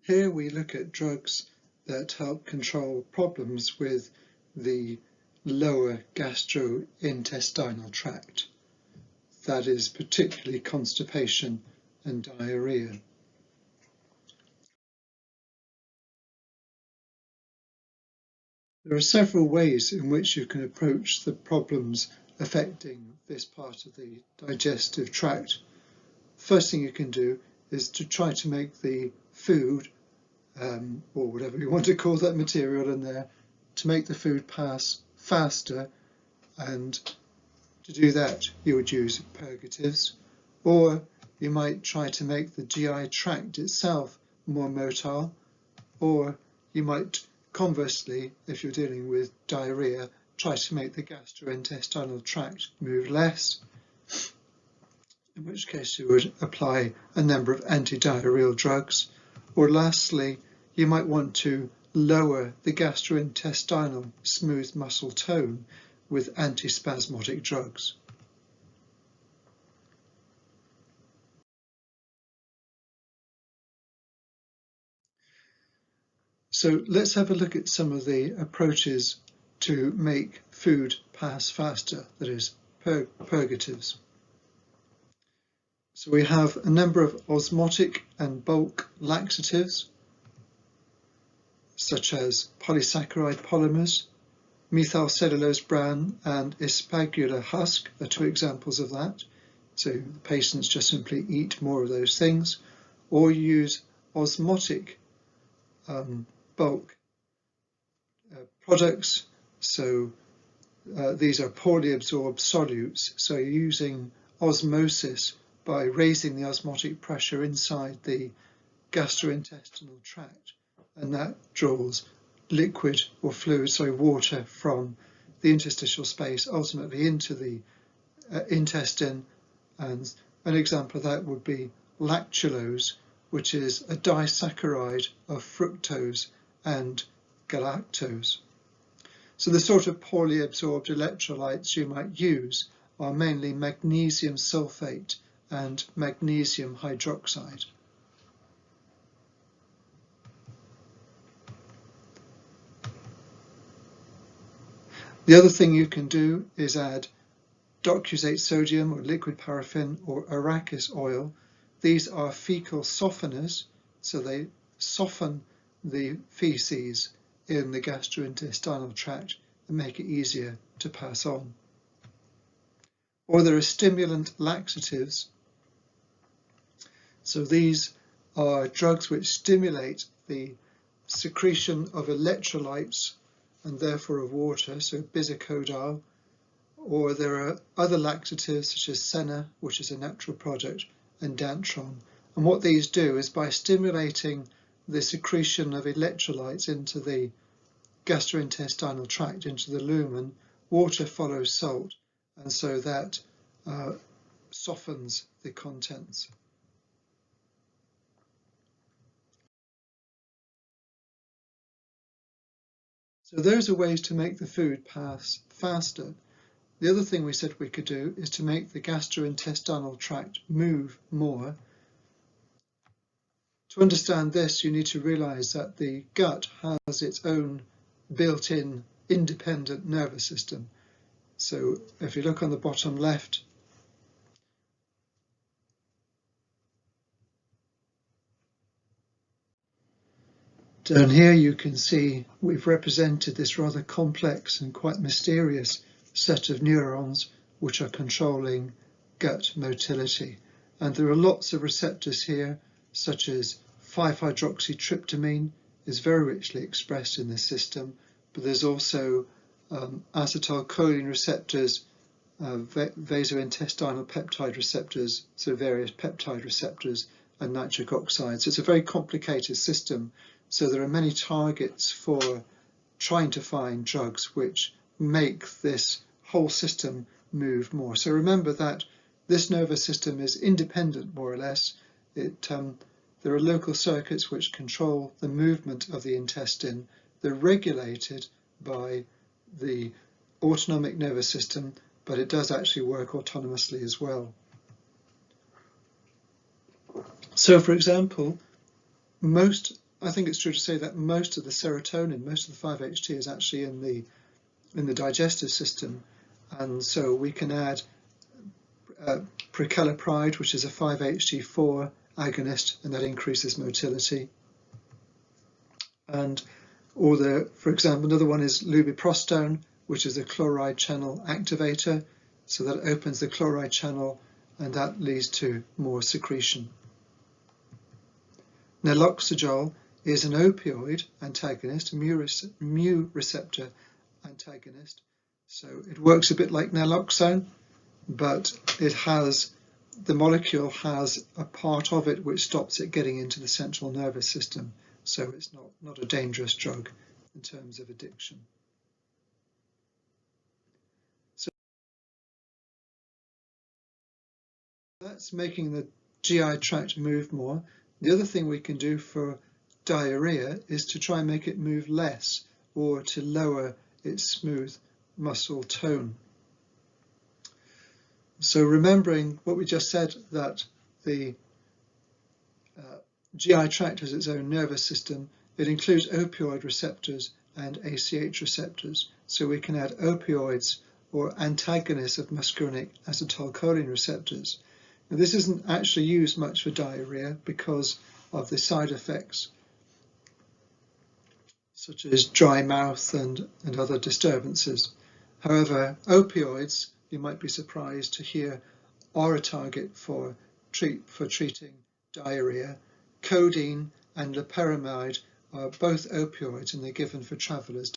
Here we look at drugs that help control problems with the lower gastrointestinal tract, that is particularly constipation and diarrhea. There are several ways in which you can approach the problems affecting this part of the digestive tract. First thing you can do is to try to make the food, or whatever you want to call that material in there, to make the food pass faster, and to do that you would use purgatives, or you might try to make the GI tract itself more motile, or you might conversely, if you're dealing with diarrhea, try to make the gastrointestinal tract move less, in which case you would apply a number of antidiarrheal drugs. Or lastly, you might want to lower the gastrointestinal smooth muscle tone with antispasmodic drugs. So let's have a look at some of the approaches to make food pass faster, that is, purgatives. So we have a number of osmotic and bulk laxatives, such as polysaccharide polymers. Methylcellulose bran and aspergillus husk are two examples of that. So the patients just simply eat more of those things, or use osmotic bulk products. So these are poorly absorbed solutes. So you're using osmosis by raising the osmotic pressure inside the gastrointestinal tract, and that draws liquid or fluid, water from the interstitial space ultimately into the intestine. And an example of that would be lactulose, which is a disaccharide of fructose and galactose. So the sort of poorly absorbed electrolytes you might use are mainly magnesium sulfate and magnesium hydroxide. The other thing you can do is add docusate sodium or liquid paraffin or arachis oil. These are fecal softeners, so they soften the feces in the gastrointestinal tract and make it easier to pass on. Or there are stimulant laxatives. So these are drugs which stimulate the secretion of electrolytes and therefore of water, so bisacodyl. Or there are other laxatives such as senna, which is a natural product, and dantron. And what these do is, by stimulating the secretion of electrolytes into the gastrointestinal tract, into the lumen, water follows salt, and so that softens the contents. So those are ways to make the food pass faster. The other thing we said we could do is to make the gastrointestinal tract move more. To understand this, you need to realize that the gut has its own built-in independent nervous system. So if you look on the bottom left, down here you can see we've represented this rather complex and quite mysterious set of neurons which are controlling gut motility. And there are lots of receptors here, such as 5-hydroxytryptamine is very richly expressed in this system, but there's also acetylcholine receptors, vasointestinal peptide receptors, so various peptide receptors, and nitric oxide. So it's a very complicated system. So there are many targets for trying to find drugs which make this whole system move more. So remember that this nervous system is independent, more or less. There are local circuits which control the movement of the intestine. They're regulated by the autonomic nervous system, but it does actually work autonomously as well. So, for example, most I think it's true to say that most of the serotonin, most of the 5-HT is actually in the digestive system, and so we can add precalipride, which is a 5-HT4 agonist, and that increases motility. And for example, another one is lubiprostone, which is a chloride channel activator, so that opens the chloride channel and that leads to more secretion. Naloxegol is an opioid antagonist, mu receptor antagonist, so it works a bit like naloxone, but the molecule has a part of it which stops it getting into the central nervous system, so it's not a dangerous drug in terms of addiction. So that's making the GI tract move more. The other thing we can do for diarrhea is to try and make it move less, or to lower its smooth muscle tone. So remembering what we just said, that the GI tract has its own nervous system, it includes opioid receptors and ACH receptors. So we can add opioids or antagonists of muscarinic acetylcholine receptors. Now, this isn't actually used much for diarrhea because of the side effects, such as dry mouth and other disturbances. However, opioids, you might be surprised to hear, are a target for treating diarrhea. Codeine and loperamide are both opioids, and they're given for travellers.